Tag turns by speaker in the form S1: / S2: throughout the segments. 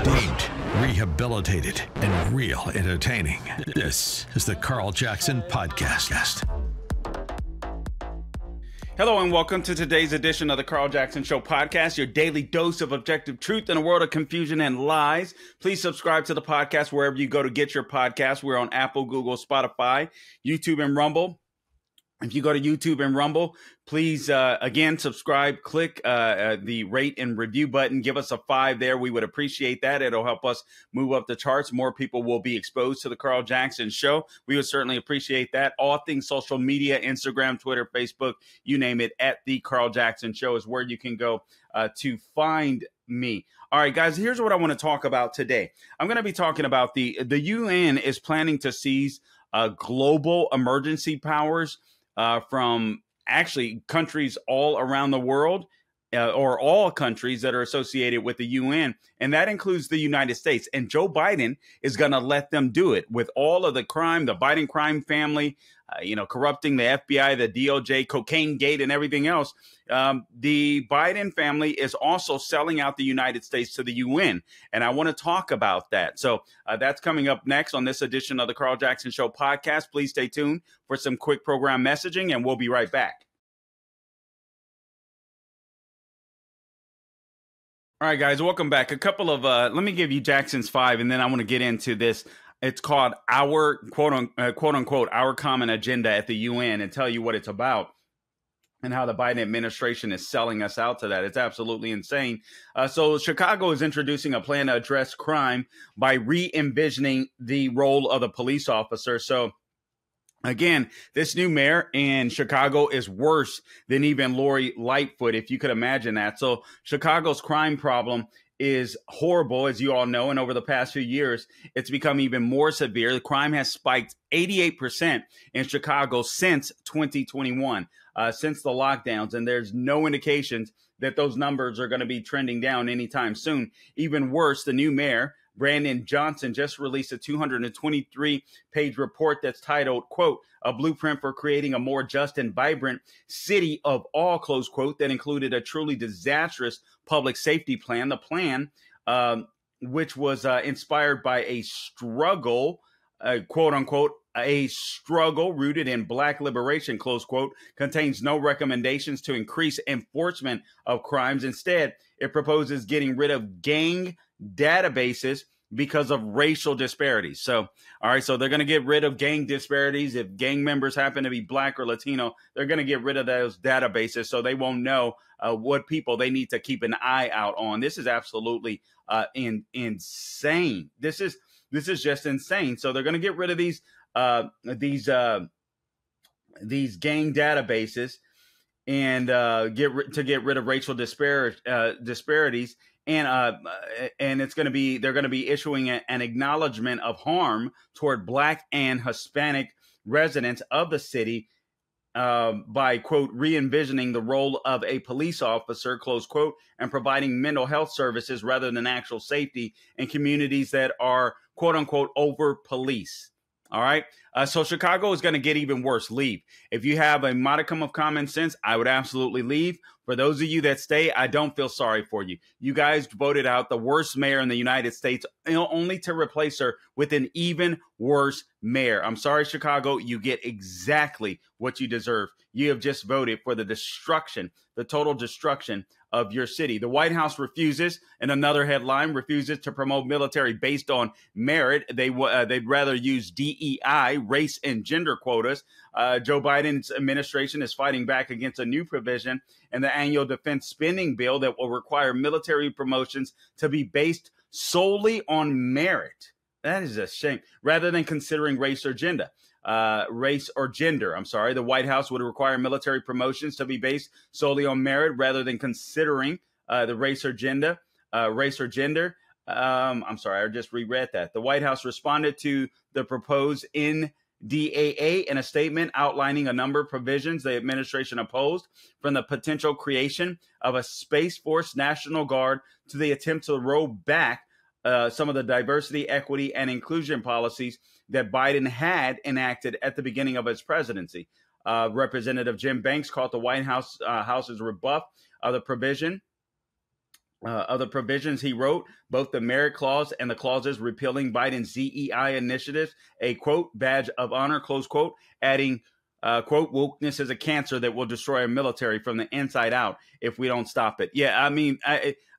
S1: redeemed, rehabilitated, and real entertaining. This is the Carl Jackson Podcast.
S2: Hello and welcome to today's edition of the Carl Jackson Show podcast, your daily dose of objective truth in a world of confusion and lies. Please subscribe to the podcast wherever you go to get your podcast. We're on Apple, Google, Spotify, YouTube, and Rumble. If you go to YouTube and Rumble, please, again, subscribe, click the rate and review button. Give us a 5 there. We would appreciate that. It'll help us move up the charts. More people will be exposed to the Carl Jackson Show. We would certainly appreciate that. All things social media, Instagram, Twitter, Facebook, you name it, at the Carl Jackson Show is where you can go to find me. All right, guys, here's what I want to talk about today. I'm going to be talking about the UN is planning to seize global emergency powers from actually countries all around the world, or all countries that are associated with the UN, and that includes the United States. And Joe Biden is going to let them do it with all of the crime, the Biden crime family, corrupting the FBI, the DOJ, cocaine gate, and everything else. The Biden family is also selling out the United States to the UN, and I want to talk about that. So that's coming up next on this edition of the Carl Jackson Show podcast. Please stay tuned for some quick program messaging, and we'll be right back. All right, guys, welcome back. A couple of, let me give you Jackson's 5, and then I want to get into this. It's called our, quote unquote, our common agenda at the UN, and tell you what it's about and how the Biden administration is selling us out to that. It's absolutely insane. So Chicago is introducing a plan to address crime by re-envisioning the role of the police officer. So again, this new mayor in Chicago is worse than even Lori Lightfoot, if you could imagine that. So Chicago's crime problem is horrible, as you all know, and over the past few years, it's become even more severe. The crime has spiked 88% in Chicago since 2021, since the lockdowns, and there's no indications that those numbers are going to be trending down anytime soon. Even worse, the new mayor, Brandon Johnson, just released a 223-page report that's titled, quote, "A Blueprint for Creating a More Just and Vibrant City of All," close quote, that included a truly disastrous public safety plan. The plan, which was inspired by a struggle, quote unquote, a struggle rooted in Black liberation, close quote, contains no recommendations to increase enforcement of crimes. Instead, it proposes getting rid of gang databases because of racial disparities. So, all right, so they're going to get rid of gang disparities. If gang members happen to be Black or Latino, they're going to get rid of those databases so they won't know what people they need to keep an eye out on. This is absolutely insane. This is just insane. So they're going to get rid of these gang databases and get rid of racial disparities. And it's going to be, they're going to be issuing an acknowledgement of harm toward Black and Hispanic residents of the city by, quote, re-envisioning the role of a police officer, close quote, and providing mental health services rather than actual safety in communities that are, quote unquote, over police. All right. So Chicago is going to get even worse. Leave. If you have a modicum of common sense, I would absolutely leave. For those of you that stay, I don't feel sorry for you. You guys voted out the worst mayor in the United States, only to replace her with an even worse mayor. I'm sorry, Chicago. You get exactly what you deserve. You have just voted for the destruction, the total destruction of your city. The White House refuses, in another headline, refuses to promote military based on merit. They'd rather use DEI, race and gender quotas. Joe Biden's administration is fighting back against a new provision in the annual defense spending bill that will require military promotions to be based solely on merit. That is a shame. Rather than considering race or gender. The White House would require military promotions to be based solely on merit rather than considering the race or gender. I just reread that. The White House responded to the proposed NDAA in a statement outlining a number of provisions the administration opposed, from the potential creation of a Space Force National Guard to the attempt to roll back some of the diversity, equity, and inclusion policies that Biden had enacted at the beginning of his presidency. Representative Jim Banks called the White House's rebuff of the provision Other provisions he wrote, both the merit clause and the clauses repealing Biden's ZEI initiatives, a quote, badge of honor, close quote, adding, quote, wokeness is a cancer that will destroy our military from the inside out if we don't stop it. Yeah, I mean,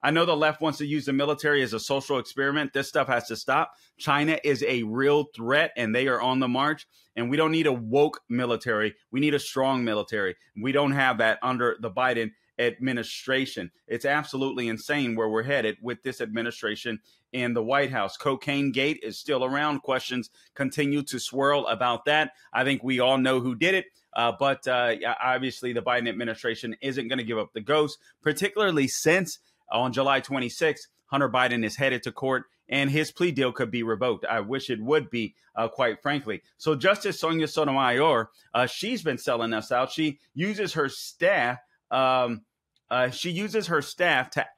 S2: I know the left wants to use the military as a social experiment. This stuff has to stop. China is a real threat, and they are on the march. And we don't need a woke military. We need a strong military. We don't have that under the Biden administration. It's absolutely insane where we're headed with this administration in the White House. Cocaine Gate is still around. Questions continue to swirl about that. I think we all know who did it. But obviously, the Biden administration isn't going to give up the ghost, particularly since on July 26th, Hunter Biden is headed to court and his plea deal could be revoked. I wish it would be, quite frankly. So Justice Sonia Sotomayor, she's been selling us out. She uses her staff to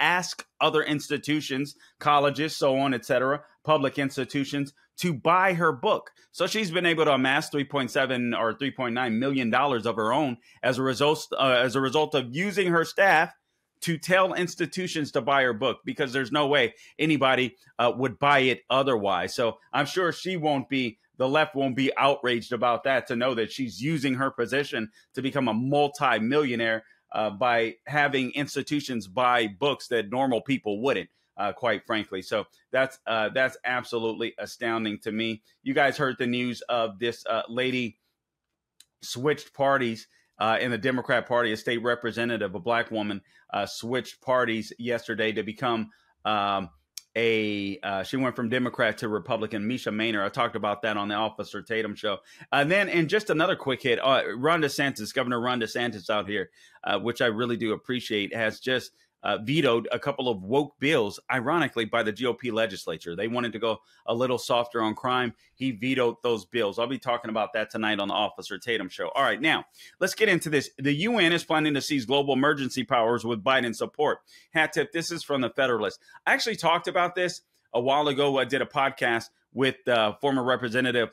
S2: ask other institutions, colleges, so on, etc., public institutions, to buy her book. So she's been able to amass $3.7 or $3.9 million of her own as a result of using her staff to tell institutions to buy her book, because there's no way anybody would buy it otherwise. So I'm sure the left won't be outraged about that, to know that she's using her position to become a multi-millionaire by having institutions buy books that normal people wouldn't, quite frankly. So that's absolutely astounding to me. You guys heard the news of this lady switched parties in the Democrat Party. A state representative, a black woman, switched parties yesterday to become she went from Democrat to Republican. Misha Maynor. I talked about that on the Officer Tatum show. Then, and just another quick hit, Ron DeSantis, Governor Ron DeSantis out here, which I really do appreciate, has just vetoed a couple of woke bills, ironically, by the GOP legislature. They wanted to go a little softer on crime. He vetoed those bills. I'll be talking about that tonight on the Officer Tatum show. All right, now, let's get into this. The UN is planning to seize global emergency powers with Biden support. Hat tip, this is from the Federalist. I actually talked about this a while ago. I did a podcast with former Representative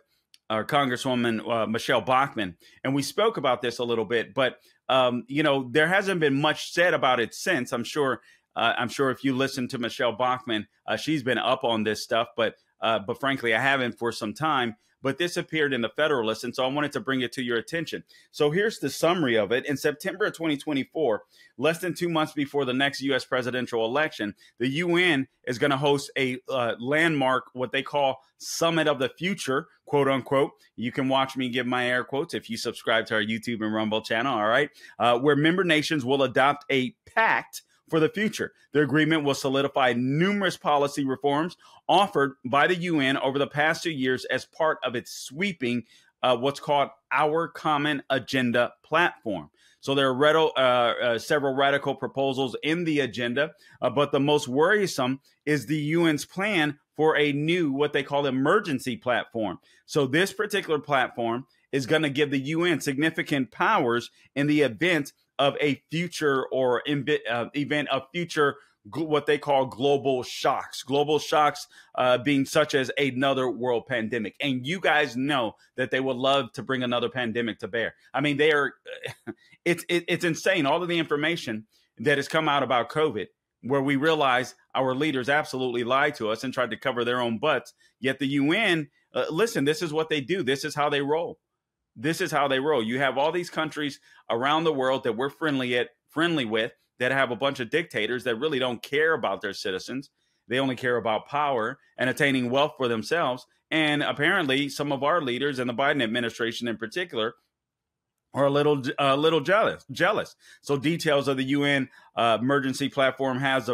S2: or Congresswoman Michelle Bachmann, and we spoke about this a little bit, but there hasn't been much said about it since. I'm sure if you listen to Michelle Bachmann, she's been up on this stuff, but frankly, I haven't for some time. But this appeared in the Federalist, and so I wanted to bring it to your attention. So here's the summary of it. In September of 2024, less than 2 months before the next U.S. presidential election, the UN is going to host a landmark, what they call Summit of the Future, quote unquote. You can watch me give my air quotes if you subscribe to our YouTube and Rumble channel, all right, where member nations will adopt a pact for the future. The agreement will solidify numerous policy reforms offered by the UN over the past 2 years as part of its sweeping, what's called Our Common Agenda platform. So there are several radical proposals in the agenda, but the most worrisome is the UN's plan for a new, what they call emergency platform. So this particular platform is going to give the UN significant powers in the event of a future or event of future, what they call global shocks being such as another world pandemic. And you guys know that they would love to bring another pandemic to bear. I mean, it's insane. All of the information that has come out about COVID, where we realize our leaders absolutely lied to us and tried to cover their own butts. Yet the UN, listen, this is what they do. This is how they roll. This is how they roll. You have all these countries around the world that we're friendly with that have a bunch of dictators that really don't care about their citizens. They only care about power and attaining wealth for themselves. And apparently some of our leaders and the Biden administration in particular are a little jealous. So details of the UN emergency platform has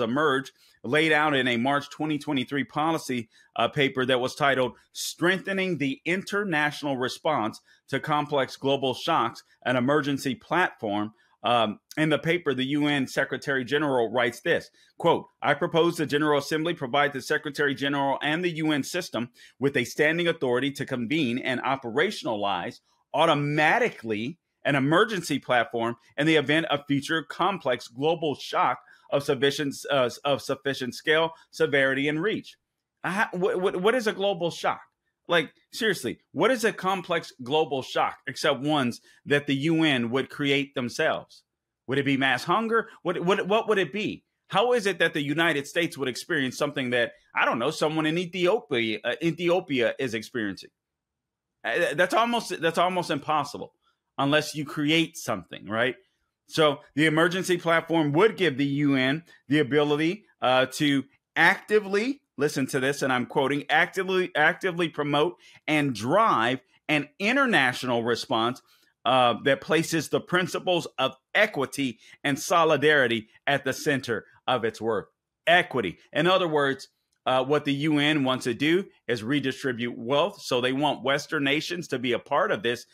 S2: emerged, laid out in a March 2023 policy paper that was titled "Strengthening the International Response to Complex Global Shocks: An Emergency Platform." In the paper, the UN Secretary General writes this, quote, "I propose the General Assembly provide the Secretary General and the UN system with a standing authority to convene and operationalize automatically an emergency platform in the event of future complex global shock of sufficient scale, severity, and reach." What is a global shock? Like, seriously, what is a complex global shock except ones that the UN would create themselves? Would it be mass hunger? What would it be? How is it that the United States would experience something that, I don't know, someone in Ethiopia is experiencing? That's almost impossible unless you create something, right? So the emergency platform would give the UN the ability to actively, listen to this, and I'm quoting, actively promote and drive an international response that places the principles of equity and solidarity at the center of its work. Equity. In other words, what the UN wants to do is redistribute wealth. So they want Western nations to be a part of this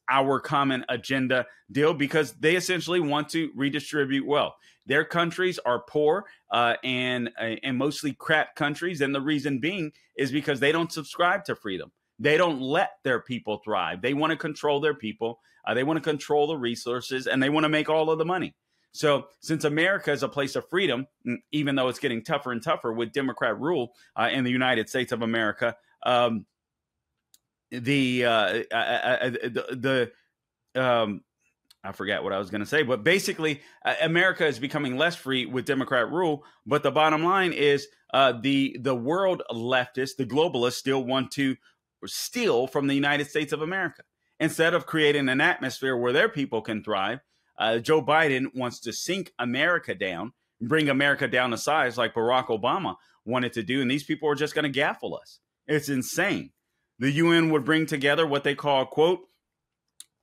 S2: our common agenda deal, because they essentially want to redistribute wealth. Their countries are poor and mostly crap countries, and the reason being is because they don't subscribe to freedom. They don't let their people thrive. They want to control their people. They want to control the resources, and they want to make all of the money. So since America is a place of freedom, even though it's getting tougher and tougher with Democrat rule in the United States of America, I forgot what I was going to say, but basically America is becoming less free with Democrat rule. But the bottom line is the world leftists, the globalists, still want to steal from the United States of America. Instead of creating an atmosphere where their people can thrive, Joe Biden wants to sink America down, bring America down to size like Barack Obama wanted to do. And these people are just going to gaffle us. It's insane. The UN would bring together what they call, quote,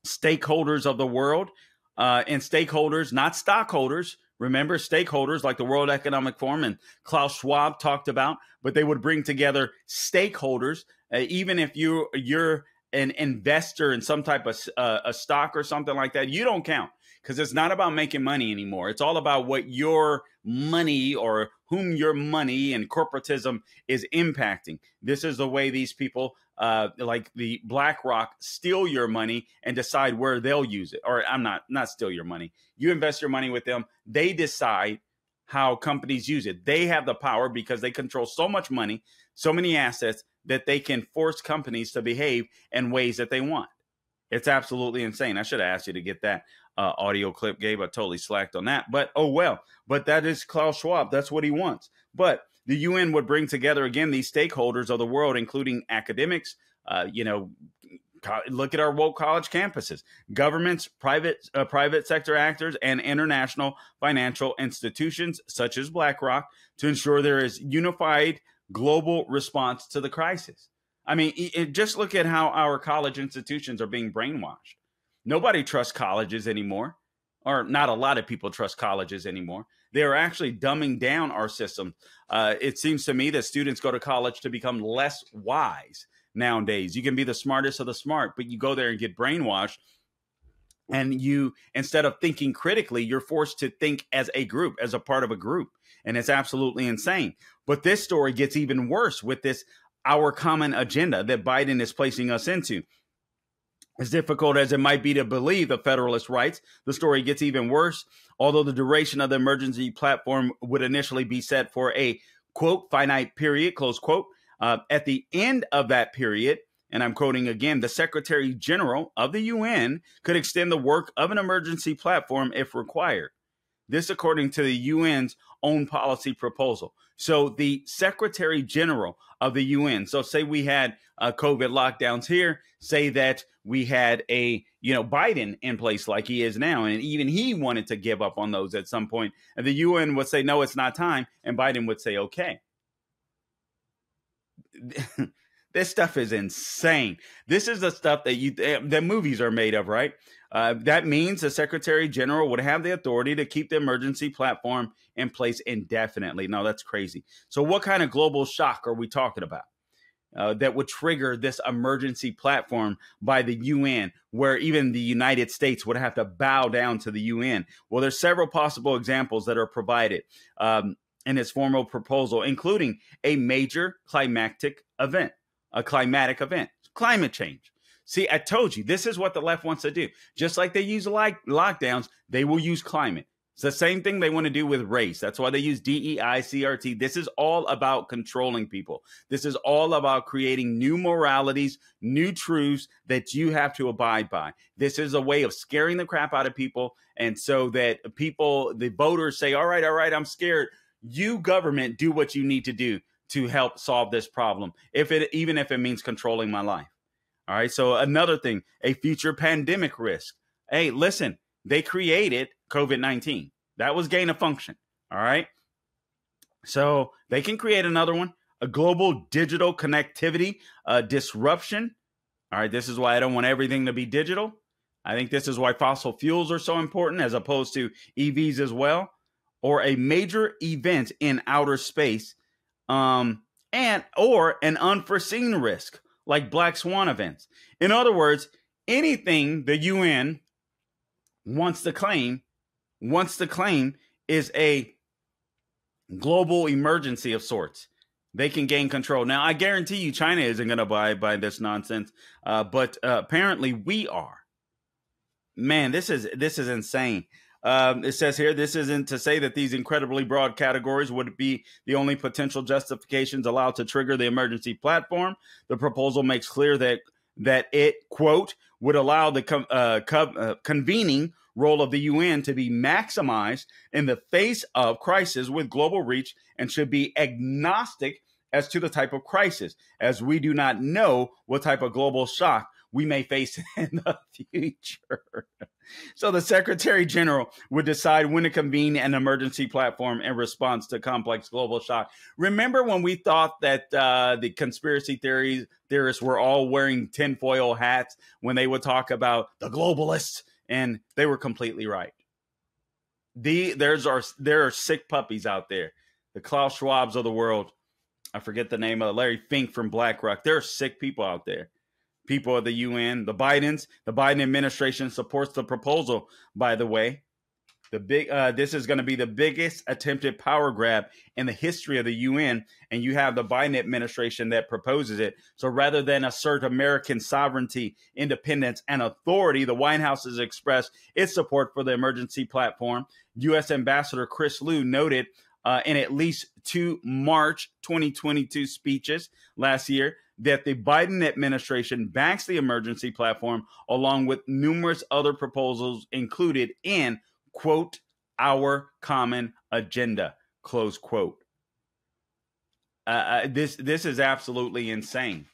S2: stakeholders of the world, and stakeholders, not stockholders. Remember, stakeholders like the World Economic Forum and Klaus Schwab talked about, but they would bring together stakeholders. Even if you're an investor in some type of a stock or something like that, you don't count, because it's not about making money anymore. It's all about what your money or whom your money and corporatism is impacting. This is the way these people like the BlackRock steal your money and decide where they'll use it. Or I'm not steal your money. You invest your money with them. They decide how companies use it. They have the power because they control so much money, so many assets, that they can force companies to behave in ways that they want. It's absolutely insane. I should have asked you to get that audio clip, Gabe. I totally slacked on that. But oh well. But that is Klaus Schwab. That's what he wants. But the UN would bring together, again, these stakeholders of the world, including academics. Look at our woke college campuses, governments, private sector actors, and international financial institutions such as BlackRock, to ensure there is unified global response to the crisis. I mean, just look at how our college institutions are being brainwashed. Nobody trusts colleges anymore, or not a lot of people trust colleges anymore. They are actually dumbing down our system. It seems to me that students go to college to become less wise nowadays. You can be the smartest of the smart, but you go there and get brainwashed. And you, instead of thinking critically, you're forced to think as a group, as a part of a group. And it's absolutely insane. But this story gets even worse with this our common agenda that Biden is placing us into. As difficult as it might be to believe the Federalist rights, the story gets even worse. Although the duration of the emergency platform would initially be set for a, quote, finite period, close quote, at the end of that period, and I'm quoting again, the Secretary General of the UN could extend the work of an emergency platform if required. This according to the UN's own policy proposal. So the Secretary General of the UN, so say we had COVID lockdowns here, say that we had a, Biden in place like he is now, and even he wanted to give up on those at some point, and the UN would say, no, it's not time, and Biden would say, okay. This stuff is insane. This is the stuff that movies are made of, right? That means the Secretary General would have the authority to keep the emergency platform in place indefinitely. No, that's crazy. So what kind of global shock are we talking about that would trigger this emergency platform by the UN, where even the United States would have to bow down to the UN? Well, there's several possible examples that are provided in its formal proposal, including a major climatic event, climate change. See, I told you, this is what the left wants to do. Just like they use lockdowns, they will use climate. It's the same thing they want to do with race. That's why they use DEI, CRT. This is all about controlling people. This is all about creating new moralities, new truths that you have to abide by. This is a way of scaring the crap out of people. And so that people, the voters say, all right, I'm scared. You government, do what you need to do to help solve this problem, even if it means controlling my life. All right. So another thing, a future pandemic risk. Hey, listen, they created COVID-19. That was gain of function. All right. So they can create another one, a global digital connectivity disruption. All right. This is why I don't want everything to be digital. I think this is why fossil fuels are so important as opposed to EVs as well, or a major event in outer space or an unforeseen risk like black swan events. In other words, anything the UN wants to claim is a global emergency of sorts. They can gain control. Now, I guarantee you China isn't going to abide by this nonsense, but apparently we are. Man, this is insane. It says here, this isn't to say that these incredibly broad categories would be the only potential justifications allowed to trigger the emergency platform. The proposal makes clear that it, quote, would allow the convening role of the UN to be maximized in the face of crisis with global reach and should be agnostic as to the type of crisis, as we do not know what type of global shock we may face in the future. So the Secretary General would decide when to convene an emergency platform in response to complex global shock. Remember when we thought that the conspiracy theorists were all wearing tinfoil hats when they would talk about the globalists, and they were completely right. There are sick puppies out there. The Klaus Schwabs of the world. I forget the name of Larry Fink from BlackRock. There are sick people out there. People of the UN, the Biden administration supports the proposal, by the way. This is going to be the biggest attempted power grab in the history of the UN, and you have the Biden administration that proposes it. So rather than assert American sovereignty, independence, and authority, the White House has expressed its support for the emergency platform. U.S. Ambassador Chris Lu noted in at least 2 March 2022 speeches last year that the Biden administration backs the emergency platform along with numerous other proposals included in, quote, our common agenda, close quote. This is absolutely insane.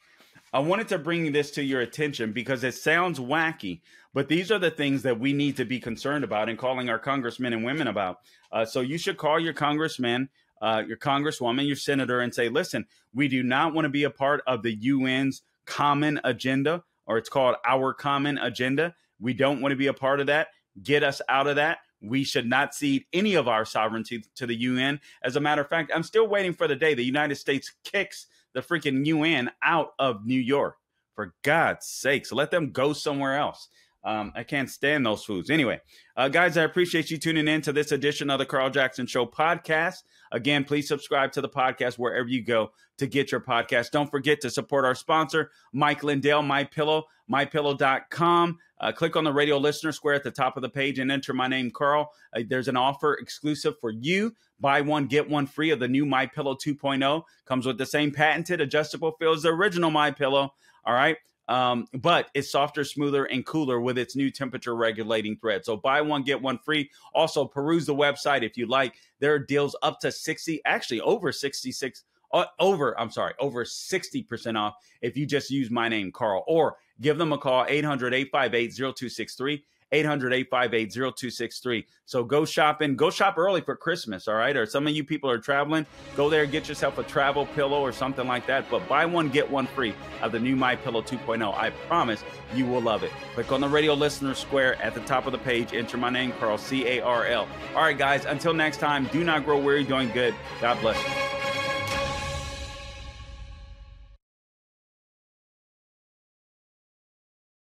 S2: I wanted to bring this to your attention because it sounds wacky, but these are the things that we need to be concerned about and calling our congressmen and women about. So you should call your congressman, your congresswoman, your senator, and say, listen, we do not want to be a part of the UN's common agenda, or it's called our common agenda. We don't want to be a part of that. Get us out of that. We should not cede any of our sovereignty to the UN. As a matter of fact, I'm still waiting for the day the United States kicks the freaking UN out of New York. For God's sakes, let them go somewhere else. I can't stand those foods. Anyway, guys, I appreciate you tuning in to this edition of the Carl Jackson Show podcast. Again, please subscribe to the podcast wherever you go to get your podcast. Don't forget to support our sponsor, Mike Lindell, MyPillow, mypillow.com. Click on the radio listener square at the top of the page and enter my name, Carl. There's an offer exclusive for you. Buy one, get one free of the new MyPillow 2.0. Comes with the same patented adjustable feel as the original MyPillow. All right. But it's softer, smoother, and cooler with its new temperature regulating thread. So buy one, get one free. Also, peruse the website if you like. There are deals up to over 60% off if you just use my name, Carl, or give them a call, 800-858-0263. 800-858-0263. So go shopping. Go shop early for Christmas, all right? Or some of you people are traveling. Go there, get yourself a travel pillow or something like that. But buy one, get one free of the new MyPillow 2.0. I promise you will love it. Click on the radio listener square at the top of the page. Enter my name, Carl, C-A-R-L. All right, guys, until next time, do not grow weary doing good. God bless you.